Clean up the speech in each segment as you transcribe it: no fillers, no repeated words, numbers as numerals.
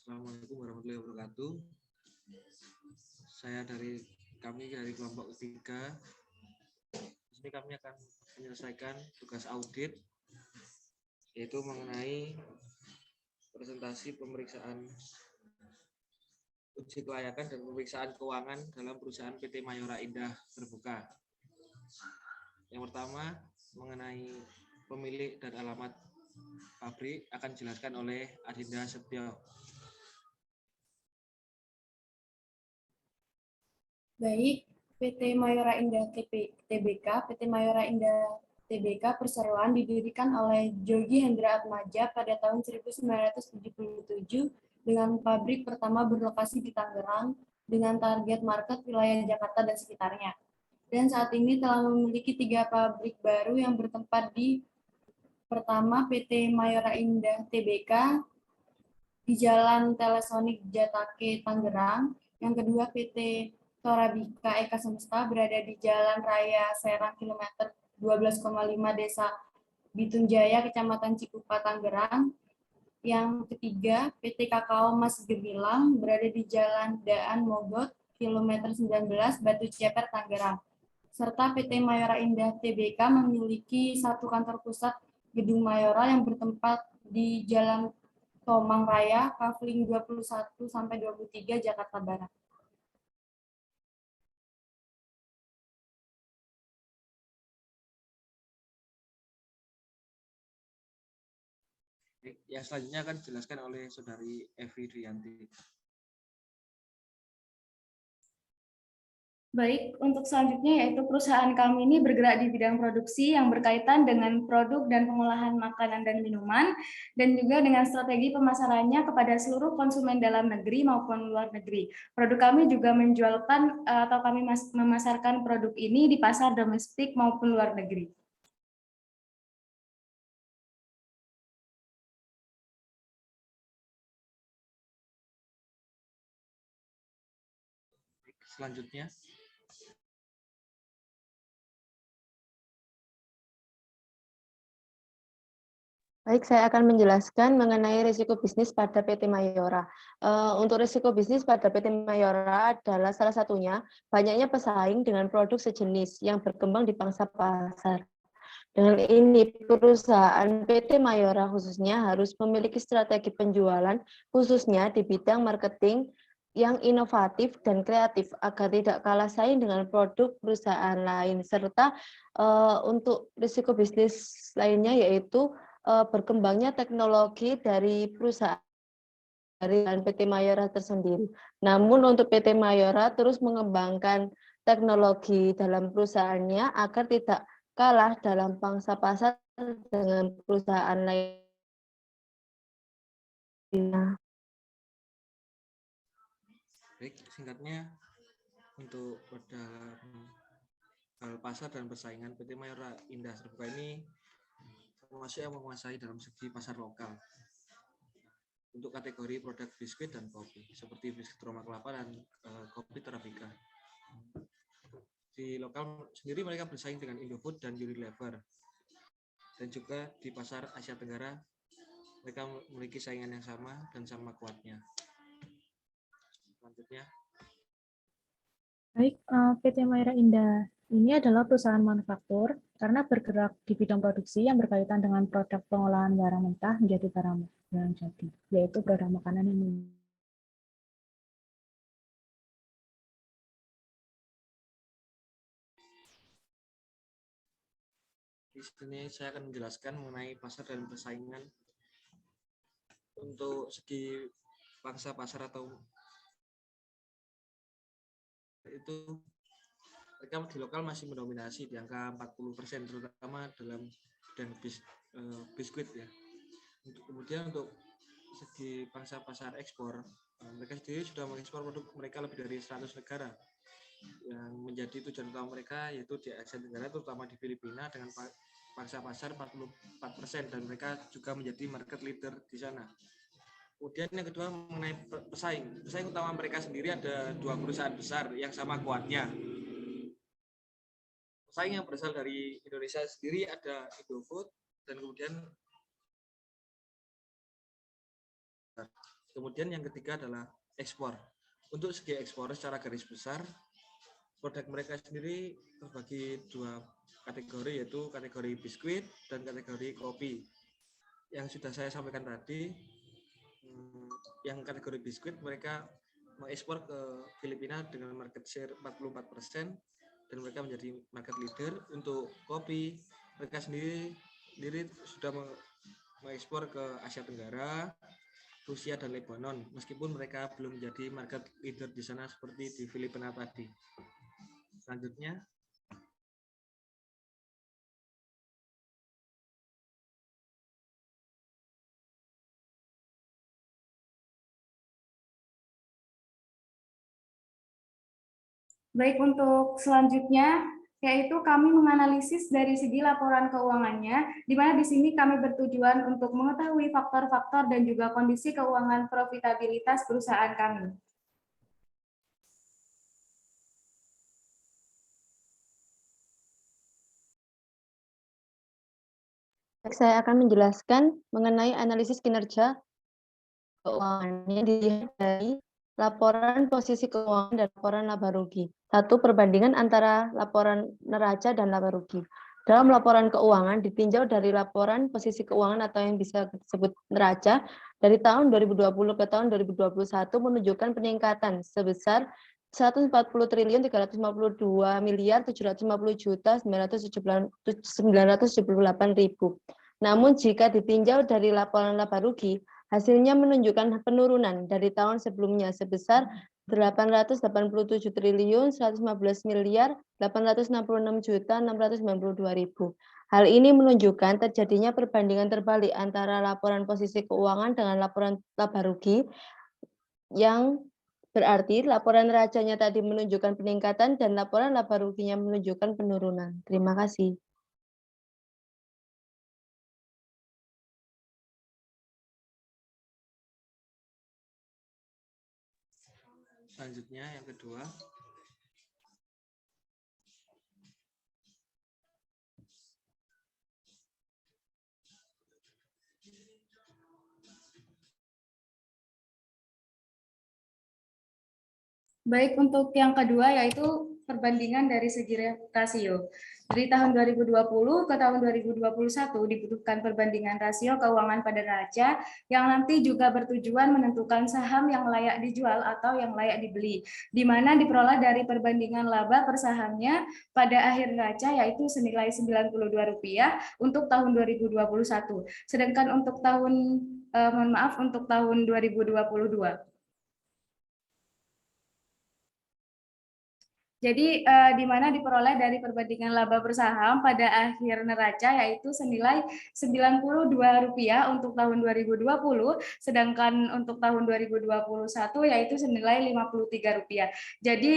Assalamualaikum warahmatullahi wabarakatuh. Kami dari kelompok ketiga. Di sini kami akan menyelesaikan tugas audit, yaitu mengenai presentasi pemeriksaan uji kelayakan dan pemeriksaan keuangan dalam perusahaan PT Mayora Indah Terbuka. Yang pertama mengenai pemilik dan alamat pabrik akan dijelaskan oleh Adinda Setio. Baik, PT Mayora Indah Tbk, PT Mayora Indah Tbk Perseroan didirikan oleh Jogi Hendra Atmaja pada tahun 1977 dengan pabrik pertama berlokasi di Tangerang dengan target market wilayah Jakarta dan sekitarnya. Dan saat ini telah memiliki 3 pabrik baru yang bertempat di pertama PT Mayora Indah Tbk di Jalan Telesonik Jatake, Tangerang. Yang kedua PT Torabika Eka Semesta berada di Jalan Raya Serang kilometer 12,5 Desa Bitunjaya, Kecamatan Cikupa, Tangerang. Yang ketiga, PT Kakao Mas Gemilang berada di Jalan Daan Mogot, kilometer 19, Batu Ceper, Tangerang. Serta PT Mayora Indah Tbk memiliki 1 kantor pusat Gedung Mayora yang bertempat di Jalan Tomang Raya, Kavling 21-23, Jakarta Barat. Yang selanjutnya akan dijelaskan oleh Saudari Evi Drianti. Baik, untuk selanjutnya yaitu perusahaan kami ini bergerak di bidang produksi yang berkaitan dengan produk dan pengolahan makanan dan minuman, dan juga dengan strategi pemasarannya kepada seluruh konsumen dalam negeri maupun luar negeri. Produk kami juga menjualkan atau kami memasarkan produk ini di pasar domestik maupun luar negeri. Selanjutnya, baik, saya akan menjelaskan mengenai risiko bisnis pada PT Mayora. Untuk risiko bisnis pada PT Mayora adalah salah satunya banyaknya pesaing dengan produk sejenis yang berkembang di pangsa pasar. Dengan ini, perusahaan PT Mayora khususnya harus memiliki strategi penjualan khususnya di bidang marketing yang inovatif dan kreatif agar tidak kalah saing dengan produk perusahaan lain. Serta untuk risiko bisnis lainnya yaitu berkembangnya teknologi dari perusahaan dari PT Mayora tersendiri. Namun untuk PT Mayora terus mengembangkan teknologi dalam perusahaannya agar tidak kalah dalam pangsa pasar dengan perusahaan lain. baik, singkatnya untuk dalam hal pasar dan persaingan, PT Mayora Indah Terbuka ini termasuk yang menguasai dalam segi pasar lokal untuk kategori produk biskuit dan kopi seperti biskuit Roma Kelapa dan kopi Torabika. Di lokal sendiri mereka bersaing dengan Indofood dan Unilever, dan juga di pasar Asia Tenggara mereka memiliki saingan yang sama dan sama kuatnya. Selanjutnya, Baik, PT Mayora Indah ini adalah perusahaan manufaktur karena bergerak di bidang produksi yang berkaitan dengan produk pengolahan barang mentah menjadi barang jadi, yaitu produk makanan dan minuman. di sini saya akan menjelaskan mengenai pasar dan persaingan untuk segi pangsa pasar atau itu mereka di lokal masih mendominasi di angka 40%, terutama dalam bidang biskuit ya. Kemudian untuk segi pangsa pasar ekspor, mereka sendiri sudah mengekspor produk mereka lebih dari 100 negara. Yang menjadi tujuan utama mereka yaitu di Asia Tenggara, terutama di Filipina dengan pangsa pasar 44%, dan mereka juga menjadi market leader di sana. Kemudian yang kedua mengenai pesaing utama mereka sendiri ada 2 perusahaan besar yang sama kuatnya. Pesaing yang berasal dari Indonesia sendiri ada Indofood dan kemudian Kemudian yang ketiga adalah ekspor. Untuk segi ekspor secara garis besar, produk mereka sendiri terbagi dua kategori, yaitu kategori biskuit dan kategori kopi. Yang sudah saya sampaikan tadi, yang kategori biskuit mereka mengekspor ke Filipina dengan market share 44% dan mereka menjadi market leader. Untuk kopi, mereka sendiri sudah mengekspor ke Asia Tenggara, Rusia dan Lebanon, meskipun mereka belum menjadi market leader di sana seperti di Filipina tadi. Selanjutnya, Baik, untuk selanjutnya yaitu kami menganalisis dari segi laporan keuangannya, di mana di sini kami bertujuan untuk mengetahui faktor-faktor dan juga kondisi keuangan profitabilitas perusahaan kami. Saya akan menjelaskan mengenai analisis kinerja keuangannya dilihat dari laporan posisi keuangan dan laporan laba rugi. Satu, perbandingan antara laporan neraca dan laba rugi. Dalam laporan keuangan ditinjau dari laporan posisi keuangan atau yang bisa disebut neraca dari tahun 2020 ke tahun 2021 menunjukkan peningkatan sebesar 140 triliun 352 miliar 750 juta 978 ribu. Namun jika ditinjau dari laporan laba rugi, hasilnya menunjukkan penurunan dari tahun sebelumnya sebesar 887 triliun 115 miliar 866 juta 692 ribu. Hal ini menunjukkan terjadinya perbandingan terbalik antara laporan posisi keuangan dengan laporan laba rugi, yang berarti laporan neracanya tadi menunjukkan peningkatan dan laporan laba ruginya menunjukkan penurunan. Terima kasih. selanjutnya yang kedua, Baik, untuk yang kedua yaitu perbandingan dari segi rasio. Dari tahun 2020 ke tahun 2021 dibutuhkan perbandingan rasio keuangan pada neraca yang nanti juga bertujuan menentukan saham yang layak dijual atau yang layak dibeli, di mana diperoleh dari perbandingan laba per sahamnya pada akhir neraca yaitu senilai Rp92 untuk tahun 2021. Sedangkan untuk tahun untuk tahun 2022. Jadi di mana diperoleh dari perbandingan laba per saham pada akhir neraca yaitu senilai Rp92 untuk tahun 2020, sedangkan untuk tahun 2021 yaitu senilai Rp53. Jadi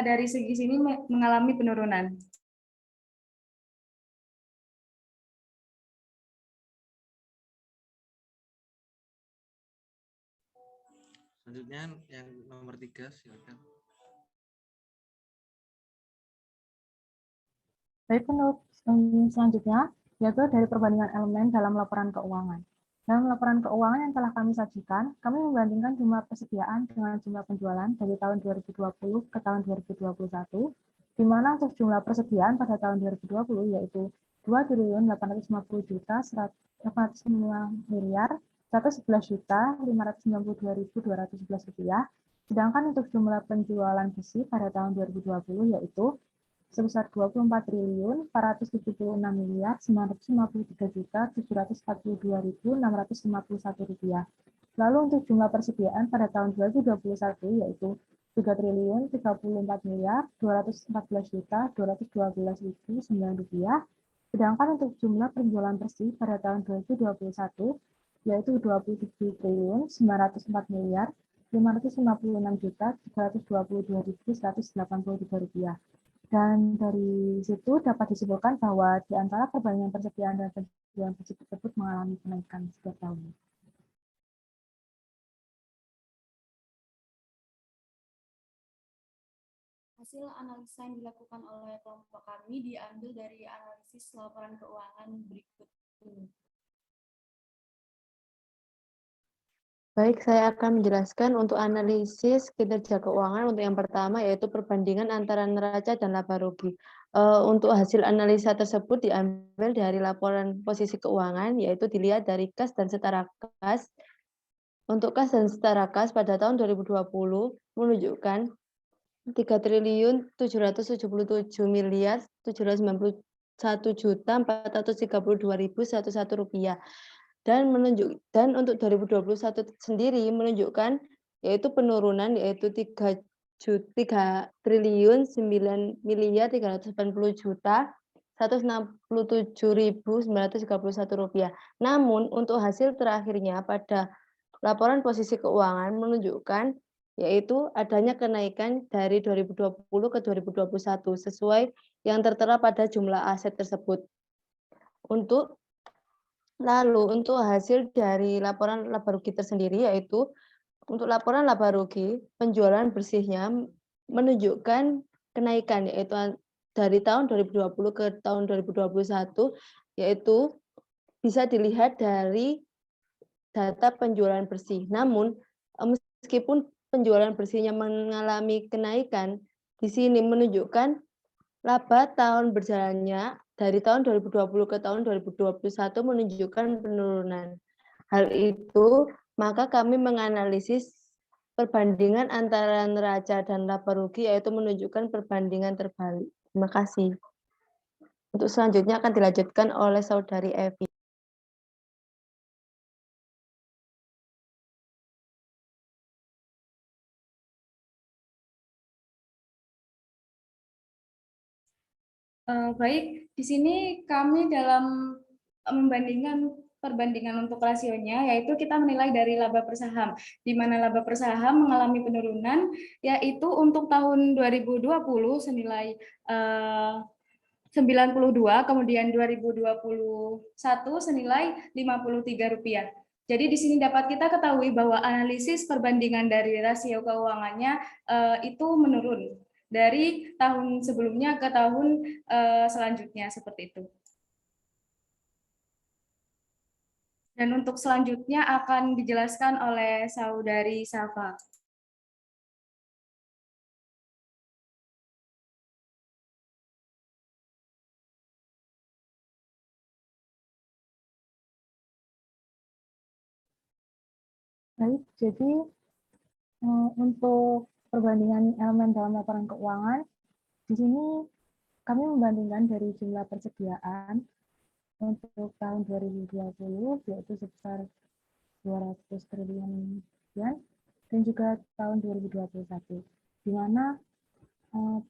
dari segi sini mengalami penurunan. selanjutnya yang nomor 3, silakan. Baik, untuk selanjutnya, yaitu dari perbandingan elemen dalam laporan keuangan. Dalam laporan keuangan yang telah kami sajikan, kami membandingkan jumlah persediaan dengan jumlah penjualan dari tahun 2020 ke tahun 2021, di mana untuk jumlah persediaan pada tahun 2020 yaitu 2.850.805 miliar 111.592.211 rupiah, sedangkan untuk jumlah penjualan besi pada tahun 2020 yaitu sebesar 24.476 miliar 953.742.651 rupiah. Lalu untuk jumlah persediaan pada tahun 2021 yaitu 3.034 miliar 214.212.009 rupiah. Sedangkan untuk jumlah penjualan bersih pada tahun 2021 yaitu 27.904 miliar 556.322.183 rupiah. Dan dari situ dapat disimpulkan bahwa di antara perbandingan persediaan dan penjualan bersih tersebut mengalami kenaikan setiap tahun. Hasil analisa yang dilakukan oleh kelompok kami diambil dari analisis laporan keuangan berikut ini. Baik, saya akan menjelaskan untuk analisis kinerja keuangan. Untuk yang pertama yaitu perbandingan antara neraca dan laba rugi. Untuk hasil analisa tersebut diambil dari laporan posisi keuangan, yaitu dilihat dari kas dan setara kas. Untuk kas dan setara kas pada tahun 2020 menunjukkan 3.777.791.432.101 rupiah. Dan untuk 2021 sendiri menunjukkan yaitu penurunan yaitu 3.380.167.931 rupiah. Namun untuk hasil terakhirnya pada laporan posisi keuangan menunjukkan yaitu adanya kenaikan dari 2020 ke 2021 sesuai yang tertera pada jumlah aset tersebut. Lalu untuk hasil dari laporan laba rugi tersendiri yaitu untuk laporan laba rugi penjualan bersihnya menunjukkan kenaikan yaitu dari tahun 2020 ke tahun 2021 yaitu bisa dilihat dari data penjualan bersih. Namun meskipun penjualan bersihnya mengalami kenaikan, di sini menunjukkan laba tahun berjalannya dari tahun 2020 ke tahun 2021 menunjukkan penurunan. Hal itu, maka kami menganalisis perbandingan antara neraca dan laba rugi, yaitu menunjukkan perbandingan terbalik. Terima kasih. Untuk selanjutnya akan dilanjutkan oleh Saudari Evi. Baik, di sini kami dalam membandingkan perbandingan untuk rasionya, yaitu kita menilai dari laba per saham, di mana laba per saham mengalami penurunan, yaitu untuk tahun 2020 senilai 92, kemudian 2021 senilai Rp53. Jadi di sini dapat kita ketahui bahwa analisis perbandingan dari rasio keuangannya itu menurun dari tahun sebelumnya ke tahun selanjutnya seperti itu. Dan untuk selanjutnya akan dijelaskan oleh Saudari Safa. Baik, jadi untuk perbandingan elemen dalam laporan keuangan, di sini kami membandingkan dari jumlah persediaan untuk tahun 2020 yaitu sebesar 200 triliun rupiah dan juga tahun 2021, di mana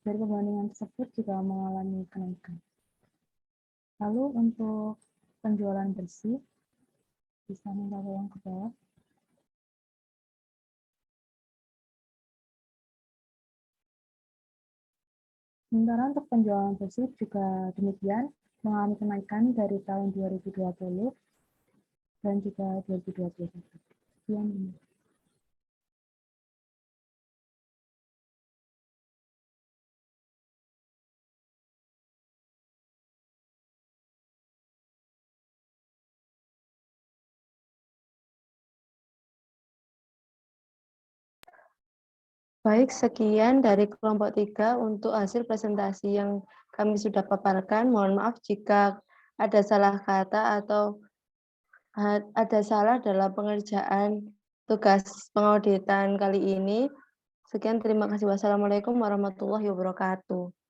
dari perbandingan tersebut juga mengalami kenaikan. Lalu untuk penjualan bersih, bisa minta tolong ke bawah. Sementara untuk penjualan bersih juga demikian, mengalami kenaikan dari tahun 2020 dan juga 2021. Sekian. Baik, sekian dari kelompok 3 untuk hasil presentasi yang kami sudah paparkan. Mohon maaf jika ada salah kata atau ada salah dalam pengerjaan tugas pengauditan kali ini. Sekian, terima kasih. Wassalamualaikum warahmatullahi wabarakatuh.